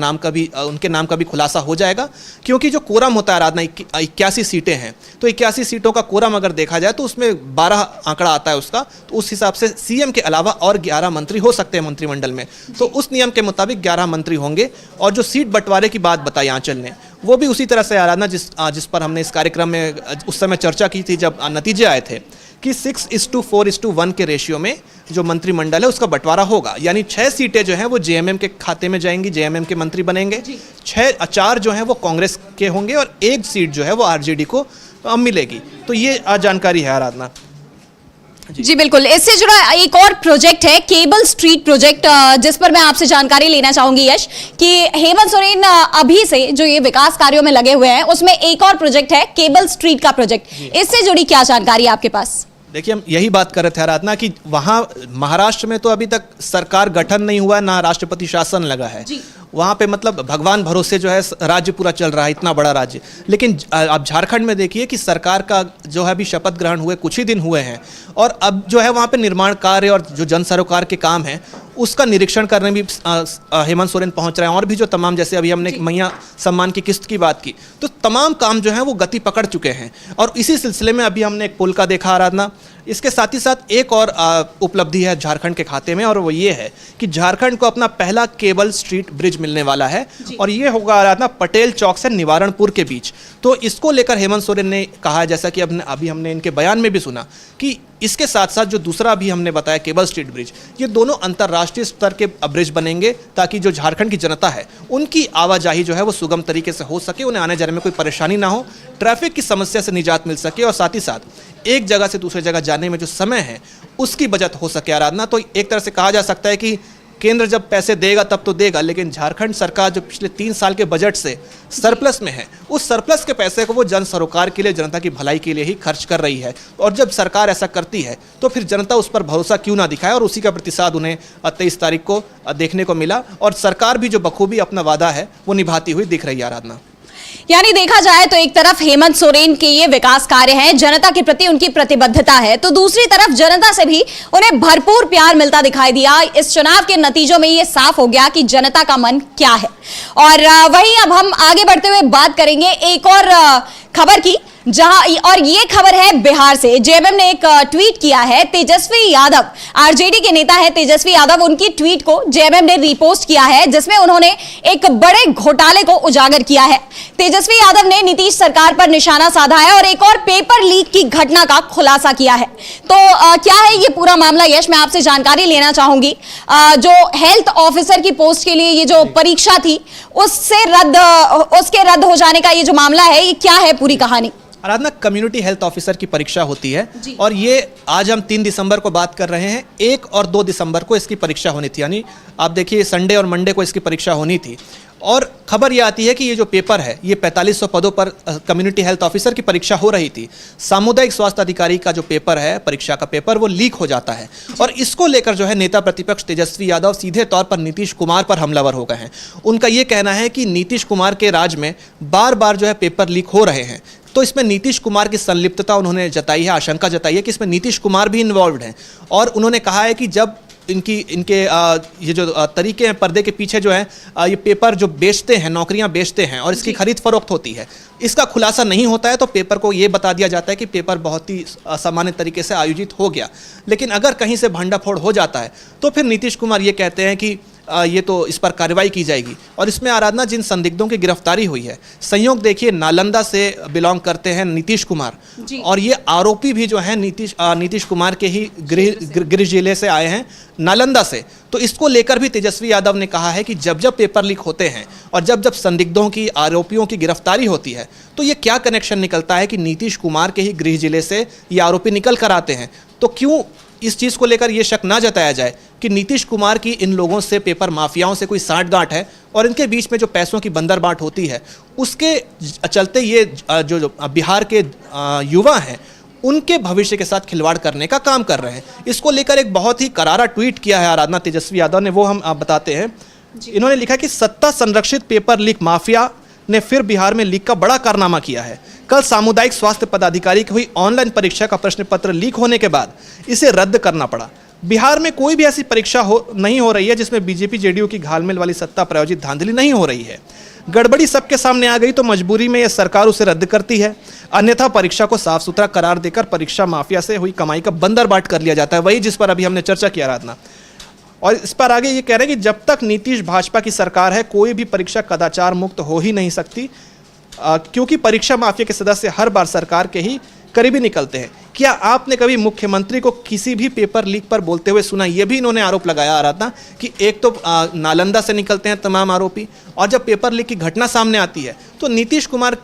नाम का भी खुलासा हो जाएगा, क्योंकि जो कोरम होता है आराधना 81 सीटें हैं, तो 81 सीटों का कोरम अगर देखा जाए तो उसमें 12 आंकड़ा आता है उसका, तो उस हिसाब से सीएम के अलावा और 11 मंत्री हो सकते हैं मंत्रिमंडल में। तो उस नियम के मुताबिक 11 मंत्री होंगे। और जो सीट बंटवारे की बात बताई आंचल ने, वो भी उसी तरह से आराधना जिस पर हमने इस कार्यक्रम में उस समय चर्चा की थी जब नतीजे आए थे, कि 6:4:1 के रेशियो में जो मंत्रिमंडल है उसका बंटवारा होगा। यानी 6 सीटें जो हैं वो जेएमएम के खाते में जाएंगी, जेएमएम के मंत्री बनेंगे, 4 जो हैं वो कांग्रेस के होंगे, और 1 सीट जो है वो आरजेडी को मिलेगी। तो ये जानकारी है आराधना। जी बिल्कुल। इससे जुड़ा एक और प्रोजेक्ट है केबल स्ट्रीट प्रोजेक्ट, जिस पर मैं आपसे जानकारी लेना चाहूंगी यश, कि हेमंत सोरेन अभी से जो ये विकास कार्यों में लगे हुए हैं, उसमें एक और प्रोजेक्ट है केबल स्ट्रीट का प्रोजेक्ट। इससे जुड़ी क्या जानकारी है आपके पास? देखिए हम यही बात कर रहे थे आराधना कि वहाँ महाराष्ट्र में तो अभी तक सरकार गठन नहीं हुआ, ना राष्ट्रपति शासन लगा है। वहाँ पे मतलब भगवान भरोसे जो है राज्य पूरा चल रहा है, इतना बड़ा राज्य। लेकिन आप झारखंड में देखिए कि सरकार का जो है अभी शपथ ग्रहण हुए कुछ ही दिन हुए हैं, और अब जो है वहाँ पे निर्माण कार्य और जो जन सरोकार के काम हैं उसका निरीक्षण करने भी हेमंत सोरेन पहुंच रहे हैं। और भी जो तमाम, जैसे अभी हमने मैया सम्मान की किस्त की बात की, तो तमाम काम जो है वो गति पकड़ चुके हैं। और इसी सिलसिले में अभी हमने एक पुल का देखा आराधना। इसके साथ ही साथ एक और उपलब्धि है झारखंड के खाते में, और वो ये है कि झारखंड को अपना पहला केबल स्ट्रीट ब्रिज मिलने वाला है, और ये होगा आराधना पटेल चौक से निवारणपुर के बीच। तो इसको लेकर हेमंत सोरेन ने कहा है, जैसा कि अभी हमने इनके बयान में भी सुना, कि इसके साथ साथ जो दूसरा भी हमने बताया केबल स्ट्रीट ब्रिज, ये दोनों अंतर्राष्ट्रीय स्तर के ब्रिज बनेंगे, ताकि जो झारखंड की जनता है उनकी आवाजाही जो है वो सुगम तरीके से हो सके, उन्हें आने जाने में कोई परेशानी ना हो, ट्रैफिक की समस्या से निजात मिल सके, और साथ ही साथ एक जगह से दूसरी जगह जाने में जो समय है उसकी बचत हो सके आराधना। तो एक तरह से कहा जा सकता है कि केंद्र जब पैसे देगा तब तो देगा, लेकिन झारखंड सरकार जो पिछले 3 साल के बजट से सरप्लस में है, उस सरप्लस के पैसे को वो जन सरोकार के लिए, जनता की भलाई के लिए ही खर्च कर रही है। और जब सरकार ऐसा करती है तो फिर जनता उस पर भरोसा क्यों ना दिखाए, और उसी का प्रतिसाद उन्हें 23 तारीख को देखने को मिला। और सरकार भी जो बखूबी अपना वादा है वो निभाती हुई दिख रही है आराधना। यानी देखा जाए तो एक तरफ हेमंत सोरेन के ये विकास कार्य हैं, जनता के प्रति उनकी प्रतिबद्धता है, तो दूसरी तरफ जनता से भी उन्हें भरपूर प्यार मिलता दिखाई दिया। इस चुनाव के नतीजों में ये साफ हो गया कि जनता का मन क्या है। और वहीं अब हम आगे बढ़ते हुए बात करेंगे एक और खबर की, जहां और ये खबर है बिहार से। जेएमएम ने एक ट्वीट किया है। तेजस्वी यादव आरजेडी के नेता है तेजस्वी यादव, उनकी ट्वीट को जेएमएम ने रीपोस्ट किया है, जिसमें उन्होंने एक बड़े घोटाले को उजागर किया है। तेजस्वी यादव ने नीतीश सरकार पर निशाना साधा है और एक और पेपर लीक की घटना का खुलासा किया है। तो क्या है ये पूरा मामला यश, मैं आपसे जानकारी लेना चाहूंगी। जो हेल्थ ऑफिसर की पोस्ट के लिए ये जो परीक्षा थी उसके रद्द हो जाने का ये जो मामला है, ये क्या है पूरी कहानी? आराधना, कम्युनिटी हेल्थ ऑफिसर की परीक्षा होती है और ये आज हम 3 दिसंबर को बात कर रहे हैं। 1 और 2 दिसंबर को इसकी परीक्षा होनी थी, यानी आप देखिए संडे और मंडे को इसकी परीक्षा होनी थी। और खबर ये आती है कि ये जो पेपर है, ये 4500 पदों पर कम्युनिटी हेल्थ ऑफिसर की परीक्षा हो रही थी। सामुदायिक स्वास्थ्य अधिकारी का जो पेपर है, परीक्षा का पेपर, वो लीक हो जाता है और इसको लेकर जो है नेता प्रतिपक्ष तेजस्वी यादव सीधे तौर पर नीतीश कुमार पर हमलावर हो गए हैं। उनका ये कहना है कि नीतीश कुमार के राज में बार बार जो है पेपर लीक हो रहे हैं, तो इसमें नीतीश कुमार की संलिप्तता उन्होंने जताई है, आशंका जताई है कि इसमें नीतीश कुमार भी इन्वॉल्व हैं। और उन्होंने कहा है कि जब इनके ये जो तरीके हैं, पर्दे के पीछे जो है ये पेपर जो बेचते हैं, नौकरियां बेचते हैं और इसकी खरीद फरोख्त होती है, इसका खुलासा नहीं होता है तो पेपर को ये बता दिया जाता है कि पेपर बहुत ही असामान्य तरीके से आयोजित हो गया। लेकिन अगर कहीं से भंडाफोड़ हो जाता है तो फिर नीतीश कुमार ये कहते हैं कि ये तो इस पर कार्रवाई की जाएगी। और इसमें आराधना, जिन संदिग्धों की गिरफ्तारी हुई है, संयोग देखिए नालंदा से बिलोंग करते हैं नीतीश कुमार, और ये आरोपी भी जो है नीतीश कुमार के ही गृह जिले से आए हैं, नालंदा से। तो इसको लेकर भी तेजस्वी यादव ने कहा है कि जब जब पेपर लीक होते हैं और जब जब संदिग्धों की, आरोपियों की गिरफ्तारी होती है, तो ये क्या कनेक्शन निकलता है कि नीतीश कुमार के ही गृह जिले से ये आरोपी निकल कर आते हैं। तो क्यों इस चीज़ को लेकर ये शक ना जताया जाए कि नीतीश कुमार की इन लोगों से, पेपर माफियाओं से कोई साठगांठ है और इनके बीच में जो पैसों की बंदरबांट होती है, उसके चलते ये जो बिहार के युवा हैं उनके भविष्य के साथ खिलवाड़ करने का काम कर रहे हैं। इसको लेकर एक बहुत ही करारा ट्वीट किया है आराधना तेजस्वी यादव ने, वो हम आप बताते हैं। इन्होंने लिखा कि सत्ता संरक्षित पेपर लीक माफिया ने फिर बिहार में लीक का बड़ा कारनामा किया है। कल सामुदायिक स्वास्थ्य पदाधिकारी की हुई ऑनलाइन परीक्षा का प्रश्न पत्र लीक होने के बाद इसे रद्द करना पड़ा। बिहार में कोई भी ऐसी परीक्षा नहीं हो रही है जिसमें बीजेपी जेडीयू की घालमेल वाली सत्ता प्रायोजित धांधली नहीं हो रही है। गड़बड़ी सबके सामने आ गई तो मजबूरी में यह सरकार उसे रद्द करती है, अन्यथा परीक्षा को साफ सुथरा करार देकर परीक्षा माफिया से हुई कमाई का बंदरबाट कर लिया जाता है। वही जिस पर अभी हमने चर्चा किया आराधना। और इस पर आगे ये कह रहे हैं कि जब तक नीतीश भाजपा की सरकार है, कोई भी परीक्षा कदाचार मुक्त हो ही नहीं सकती, क्योंकि परीक्षा माफिया के सदस्य हर बार सरकार के ही करीबी निकलते हैं। क्या आपने कभी मुख्यमंत्री को किसी भी पेपर लीक पर बोलते हुए सुना? ये भी इन्होंने आरोप लगाया आ रहा था कि एक तो नालंदा से निकलते हैं तमाम आरोपी, और जब पेपर लीक की घटना सामने आती है तो नीतीश कुमार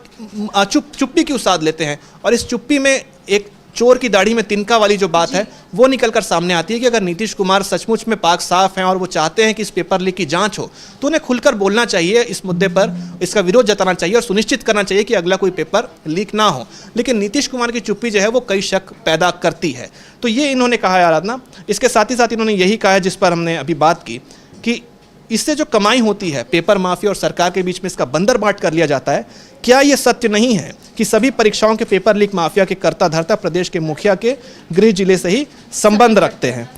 चुप्पी क्यों साध लेते हैं, और इस चुप्पी में एक चोर की दाढ़ी में तिनका वाली जो बात है वो निकलकर सामने आती है कि अगर नीतीश कुमार सचमुच में पाक साफ हैं और वो चाहते हैं कि इस पेपर लीक की जांच हो, तो उन्हें खुलकर बोलना चाहिए इस मुद्दे पर, इसका विरोध जताना चाहिए और सुनिश्चित करना चाहिए कि अगला कोई पेपर लीक ना हो। लेकिन नीतीश कुमार की चुप्पी जो है वो कई शक पैदा करती है। तो ये इन्होंने कहा है आराधना। इसके साथ ही साथ इन्होंने यही कहा है जिस पर हमने अभी बात की कि इससे जो कमाई होती है, पेपर माफिया और सरकार के बीच में इसका बंदरबाट कर लिया जाता है। क्या ये सत्य नहीं है कि सभी परीक्षाओं के पेपर लीक माफिया के कर्ता धर्ता प्रदेश के मुखिया के गृह जिले से ही संबंध रखते हैं?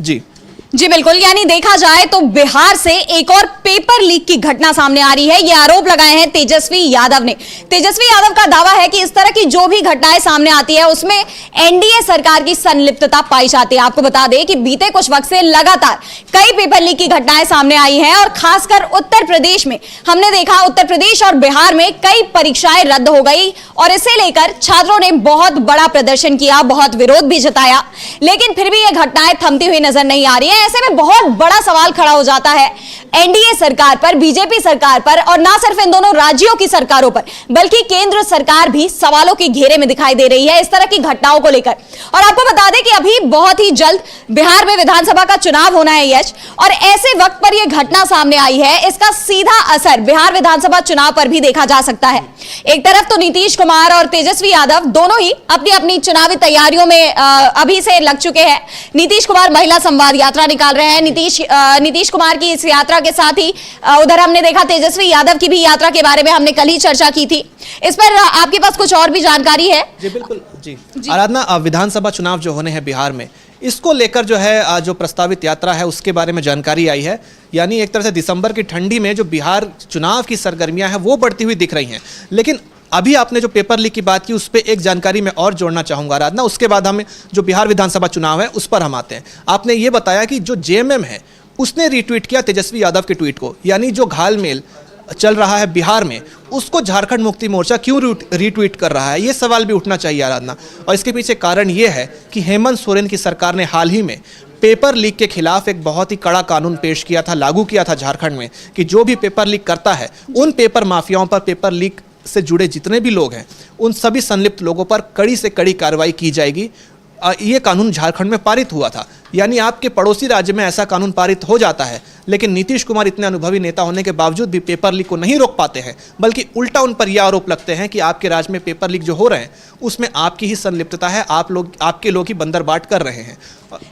जी बिल्कुल, यानी देखा जाए तो बिहार से एक और पेपर लीक की घटना सामने आ रही है। ये आरोप लगाए हैं तेजस्वी यादव ने। तेजस्वी यादव का दावा है कि इस तरह की जो भी घटनाएं सामने आती है उसमें एनडीए सरकार की संलिप्तता पाई जाती है। आपको बता दें कि बीते कुछ वक्त से लगातार कई पेपर लीक की घटनाएं सामने आई हैं और खासकर उत्तर प्रदेश में हमने देखा, उत्तर प्रदेश और बिहार में कई परीक्षाएं रद्द हो गई और इसे लेकर छात्रों ने बहुत बड़ा प्रदर्शन किया, बहुत विरोध भी जताया, लेकिन फिर भी ये घटनाएं थमती हुई नजर नहीं आ रही है। ऐसे में बहुत बड़ा सवाल खड़ा हो जाता है एनडीए सरकार पर, बीजेपी सरकार पर, और ना सिर्फ इन दोनों राज्यों की सरकारों पर बल्कि केंद्र सरकार भी सवालों के घेरे में दिखाई दे रही है इस तरह की घटनाओं को लेकर। और आपको बता दें कि अभी बहुत ही जल्द बिहार में विधानसभा का चुनाव होना है यश, और ऐसे वक्त पर यह घटना सामने आई है, इसका सीधा असर बिहार विधानसभा चुनाव पर भी देखा जा सकता है। एक तरफ तो नीतीश कुमार और तेजस्वी यादव दोनों ही अपनी अपनी चुनावी तैयारियों में अभी से लग चुके हैं। नीतीश कुमार महिला संवाद यात्रा निकाल रहे हैं। नीतीश कुमार की इस यात्रा के साथ ही उधर हमने देखा तेजस्वी यादव की भी यात्रा के बारे में हमने कल ही चर्चा की थी। इस पर आपके पास कुछ और भी जानकारी है? जी बिल्कुल। जी आराधना, विधानसभा चुनाव जो होने हैं बिहार में, इसको लेकर जो है जो प्रस्तावित यात्रा है उसके बारे में जानकारी आई है। यानी एक तरह से दिसंबर की ठंडी में जो बिहार चुनाव की सरगर्मियां हैं वो बढ़ती हुई दिख रही हैं, लेकिन अभी आपने जो पेपर लीक की बात की उस पर एक जानकारी मैं और जोड़ना चाहूंगा आराधना, उसके बाद हम जो बिहार विधानसभा चुनाव है उस पर हम आते हैं। आपने ये बताया कि जो जेएमएम है उसने रीट्वीट किया तेजस्वी यादव के ट्वीट को, यानी जो घालमेल चल रहा है बिहार में उसको झारखंड मुक्ति मोर्चा क्यों रीट्वीट कर रहा है, ये सवाल भी उठना चाहिए आराधना। और इसके पीछे कारण ये है कि हेमंत सोरेन की सरकार ने हाल ही में पेपर लीक के खिलाफ एक बहुत ही कड़ा कानून पेश किया था, लागू किया था झारखंड में, कि जो भी पेपर लीक करता है उन पेपर माफियाओं पर, पेपर लीक से जुड़े जितने भी लोग हैं उन सभी संलिप्त लोगों पर कड़ी से कड़ी कार्रवाई की जाएगी। ये कानून झारखंड में पारित हुआ था, यानी आपके पड़ोसी राज्य में ऐसा कानून पारित हो जाता है, लेकिन नीतीश कुमार इतने अनुभवी नेता होने के बावजूद भी पेपर लीक को नहीं रोक पाते हैं, बल्कि उल्टा उन पर यह आरोप लगते हैं कि आपके राज्य में पेपर लीक जो हो रहे हैं उसमें आपकी ही संलिप्तता है, आपके लोग ही बंदरबाट कर रहे हैं।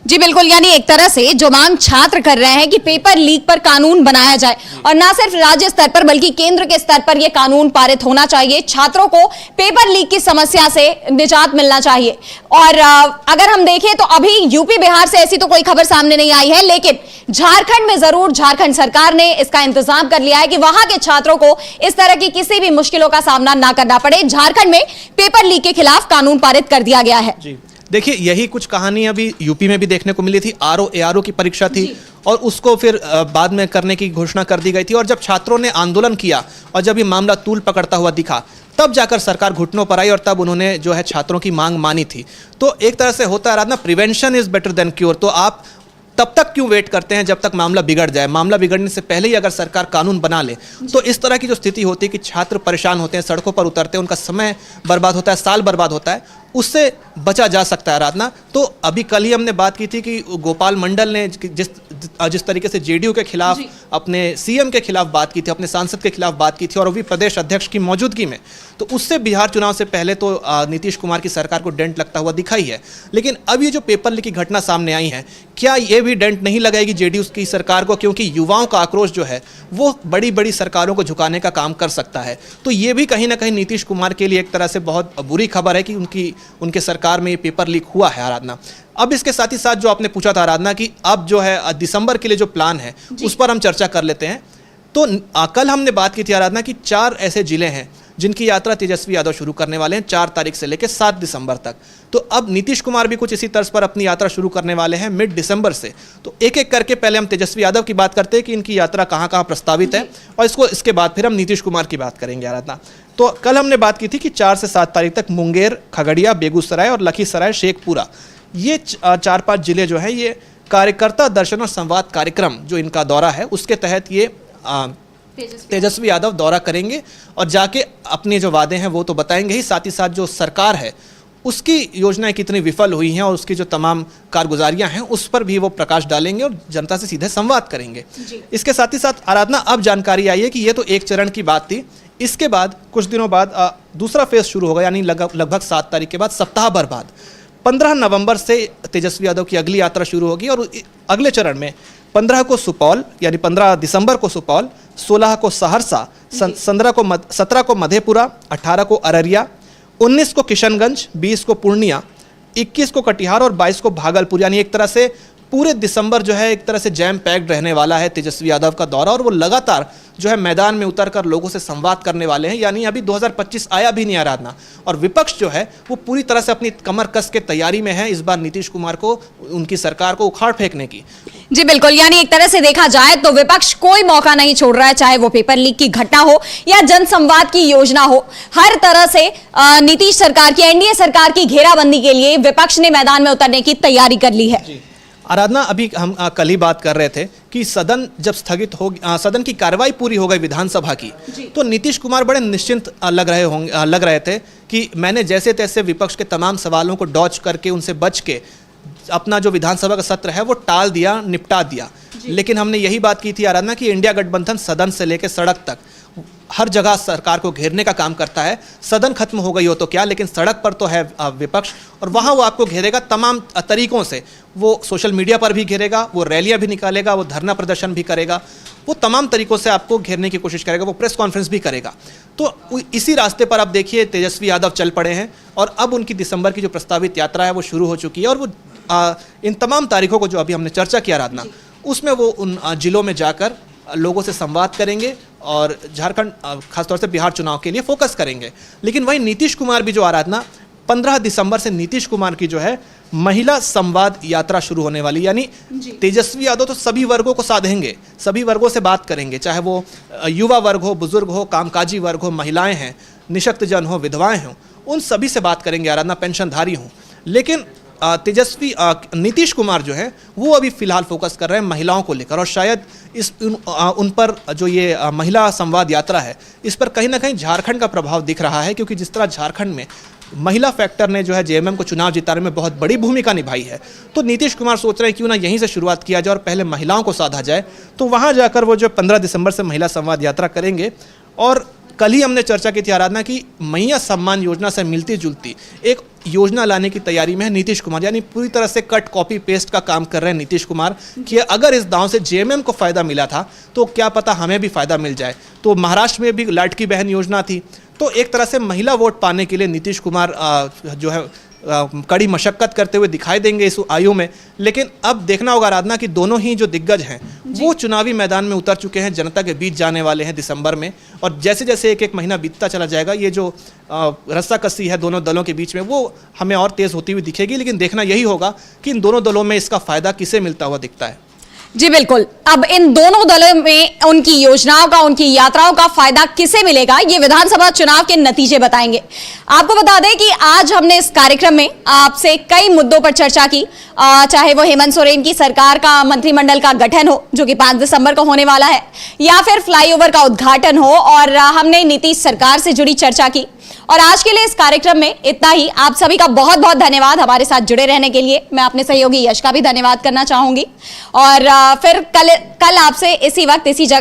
जी बिल्कुल, यानी एक तरह से जो मांग छात्र कर रहे हैं कि पेपर लीक पर कानून बनाया जाए और ना सिर्फ राज्य स्तर पर बल्कि केंद्र के स्तर पर यह कानून पारित होना चाहिए, छात्रों को पेपर लीक की समस्या से निजात मिलना चाहिए। और अगर हम देखें तो अभी यूपी बिहार से ऐसी तो कोई खबर सामने नहीं आई है, लेकिन झारखंड में जरूर झारखंड सरकार ने इसका इंतजाम कर लिया है कि वहां के छात्रों को इस तरह की किसी भी मुश्किलों का सामना ना करना पड़े। झारखंड में पेपर लीक के खिलाफ कानून पारित कर दिया गया है। जी देखिए, यही कुछ कहानी अभी यूपी में भी देखने को मिली थी। ARO की परीक्षा थी और उसको फिर बाद में करने की घोषणा कर दी गई थी, और जब छात्रों ने आंदोलन किया और जब ये मामला तूल पकड़ता हुआ दिखा तब जाकर सरकार घुटनों पर आई और तब उन्होंने जो है छात्रों की मांग मानी थी। तो एक तरह से होता है Aradhana, prevention is better than cure. तो आप तब तक क्यों वेट करते हैं जब तक मामला बिगड़ जाए? मामला बिगड़ने से पहले ही अगर सरकार कानून बना ले तो इस तरह की जो स्थिति होती है कि छात्र परेशान होते हैं, सड़कों पर उतरते हैं, उनका समय बर्बाद होता है, साल बर्बाद होता है, उससे बचा जा सकता है आराधना। तो अभी कल ही हमने बात की थी कि गोपाल मंडल ने जिस तरीके से जेडीयू के खिलाफ अपने सीएम के खिलाफ बात की थी, अपने सांसद के खिलाफ बात की थी, और वो भी प्रदेश अध्यक्ष की मौजूदगी में, तो उससे बिहार चुनाव से पहले तो नीतीश कुमार की सरकार को डेंट लगता हुआ दिखाई है। लेकिन अब ये जो पेपर लीक की घटना सामने आई है, क्या ये भी डेंट नहीं लगाएगी जेडीयू की सरकार को? क्योंकि युवाओं का आक्रोश जो है वो बड़ी बड़ी सरकारों को झुकाने का काम कर सकता है। तो ये भी कहीं ना कहीं नीतीश कुमार के लिए एक तरह से बहुत बुरी खबर है कि उनके सरकार में ये पेपर लीक हुआ है आराधना। अब इसके साथ ही साथ जो आपने पूछा था आराधना कि अब जो है दिसंबर के लिए जो प्लान है उस पर हम चर्चा कर लेते हैं। तो कल हमने बात की थी आराधना कि 4 ऐसे जिले हैं जिनकी यात्रा तेजस्वी यादव शुरू करने वाले हैं 4 तारीख से लेकर 7 दिसंबर तक। तो अब नीतीश कुमार भी कुछ इसी तर्ज पर अपनी यात्रा शुरू करने वाले हैं मिड दिसंबर से। तो एक एक करके पहले हम तेजस्वी यादव की बात करते हैं कि इनकी यात्रा कहाँ कहाँ प्रस्तावित है, और इसके बाद फिर हम नीतीश कुमार की बात करेंगे आराधना। तो कल हमने बात की थी कि 4 से 7 तारीख तक मुंगेर, खगड़िया, बेगूसराय और लखीसराय, शेखपुरा, ये 4-5 जिले जो है ये कार्यकर्ता दर्शन और संवाद कार्यक्रम जो इनका दौरा है उसके तहत ये तेजस्वी यादव दौरा करेंगे और जाके अपने जो वादे हैं वो तो बताएंगे ही, साथ ही साथ जो सरकार है उसकी योजनाएं कितनी विफल हुई हैं और उसकी जो तमाम कारगुजारियां हैं उस पर भी वो प्रकाश डालेंगे और जनता से सीधे संवाद करेंगे। इसके साथ ही साथ आराधना अब जानकारी आई है कि ये तो एक चरण की बात थी, इसके बाद कुछ दिनों बाद दूसरा फेज शुरू होगा, यानी लगभग 7 तारीख के बाद सप्ताह भर बाद 15 नवंबर से तेजस्वी यादव की अगली यात्रा शुरू होगी। और अगले चरण में 15 को सुपौल, यानी 15 दिसंबर को सुपौल, 16 को सहरसा, 17 को मधेपुरा, 18 को अररिया, 19 को किशनगंज, 20 को पूर्णिया, 21 को कटिहार और 22 को भागलपुर। यानी एक तरह से पूरे दिसंबर जो है एक तरह से जैम पैक्ड रहने वाला है तेजस्वी यादव का दौरा, और वो लगातार जो है मैदान में उतरकर लोगों से संवाद करने वाले हैं। यानी अभी 2025 आया भी नहीं आराधना, और विपक्ष जो है वो पूरी तरह से अपनी कमर कस के तैयारी में है इस बार नीतीश कुमार को, उनकी सरकार को उखाड़ फेंकने की। जी बिल्कुल, यानी एक तरह से देखा जाए तो विपक्ष कोई मौका नहीं छोड़ रहा है, चाहे वो पेपर लीक की घटना हो या जनसंवाद की योजना हो। हर तरह से नीतीश सरकार की, एनडीए सरकार की घेराबंदी के लिए विपक्ष ने मैदान में उतरने की तैयारी कर ली है। आराधना, अभी हम कल ही बात कर रहे थे कि सदन जब स्थगित हो, सदन की कार्रवाई पूरी हो गई विधानसभा की, तो नीतीश कुमार बड़े निश्चिंत लग रहे थे कि मैंने जैसे तैसे विपक्ष के तमाम सवालों को डॉच करके, उनसे बच के अपना जो विधानसभा का सत्र है वो टाल दिया, निपटा दिया। लेकिन हमने यही बात की थी आराधना कि इंडिया गठबंधन सदन से लेकर सड़क तक हर जगह सरकार को घेरने का काम करता है। सदन खत्म हो गई हो तो क्या, लेकिन सड़क पर तो है विपक्ष, और वहाँ वो आपको घेरेगा तमाम तरीकों से। वो सोशल मीडिया पर भी घेरेगा, वो रैलियाँ भी निकालेगा, वो धरना प्रदर्शन भी करेगा, वो तमाम तरीकों से आपको घेरने की कोशिश करेगा, वो प्रेस कॉन्फ्रेंस भी करेगा। तो इसी रास्ते पर अब देखिए तेजस्वी यादव चल पड़े हैं, और अब उनकी दिसंबर की जो प्रस्तावित यात्रा है वो शुरू हो चुकी है। और वो इन तमाम तारीखों को जो अभी हमने चर्चा किया आराधना, उसमें वो उन जिलों में जाकर लोगों से संवाद करेंगे और झारखंड खासतौर से बिहार चुनाव के लिए फोकस करेंगे। लेकिन वहीं नीतीश कुमार भी जो आराधना 15 दिसंबर से नीतीश कुमार की जो है महिला संवाद यात्रा शुरू होने वाली, यानी तेजस्वी यादव तो सभी वर्गों को साधेंगे, सभी वर्गों से बात करेंगे, चाहे वो युवा वर्ग हो, बुजुर्ग हो, कामकाजी वर्ग हो, महिलाएं हैं, निशक्त जन हो, विधवाएं हों, उन सभी से बात करेंगे आराधना, पेंशनधारी हों। लेकिन तेजस्वी नीतीश कुमार जो है वो अभी फिलहाल फोकस कर रहे हैं महिलाओं को लेकर, और शायद उन पर जो ये महिला संवाद यात्रा है इस पर कहीं ना कहीं झारखंड का प्रभाव दिख रहा है, क्योंकि जिस तरह झारखंड में महिला फैक्टर ने जो है जेएमएम को चुनाव जिताने में बहुत बड़ी भूमिका निभाई है, तो नीतीश कुमार सोच रहे हैं क्यों ना यहीं से शुरुआत किया जाए और पहले महिलाओं को साधा जाए। तो वहाँ जाकर वो जो 15 दिसंबर से महिला संवाद यात्रा करेंगे। और कल ही हमने चर्चा की थी आराधना की मैया सम्मान योजना से मिलती जुलती एक योजना लाने की तैयारी में है नीतीश कुमार, यानी पूरी तरह से कट कॉपी पेस्ट का काम कर रहे हैं नीतीश कुमार कि अगर इस दांव से जेएमएम को फायदा मिला था तो क्या पता हमें भी फायदा मिल जाए। तो महाराष्ट्र में भी लाडकी बहन योजना थी, तो एक तरह से महिला वोट पाने के लिए नीतीश कुमार जो है कड़ी मशक्कत करते हुए दिखाई देंगे इस आयु में। लेकिन अब देखना होगा आराधना कि दोनों ही जो दिग्गज हैं वो चुनावी मैदान में उतर चुके हैं, जनता के बीच जाने वाले हैं दिसंबर में, और जैसे जैसे एक एक महीना बीतता चला जाएगा ये जो रस्साकसी है दोनों दलों के बीच में वो हमें और तेज होती हुई दिखेगी। लेकिन देखना यही होगा कि इन दोनों दलों में इसका फायदा किसे मिलता हुआ दिखता है। जी बिल्कुल, अब इन दोनों दलों में उनकी योजनाओं का, उनकी यात्राओं का फायदा किसे मिलेगा ये विधानसभा चुनाव के नतीजे बताएंगे। आपको बता दें कि आज हमने इस कार्यक्रम में आपसे कई मुद्दों पर चर्चा की, चाहे वो हेमंत सोरेन की सरकार का मंत्रिमंडल का गठन हो जो कि 5 दिसंबर को होने वाला है, या फिर फ्लाईओवर का उद्घाटन हो, और हमने नीतीश सरकार से जुड़ी चर्चा की। और आज के लिए इस कार्यक्रम में इतना ही। आप सभी का बहुत बहुत धन्यवाद हमारे साथ जुड़े रहने के लिए। मैं अपने सहयोगी यश का भी धन्यवाद करना चाहूंगी, और फिर कल आपसे इसी वक्त इसी जगह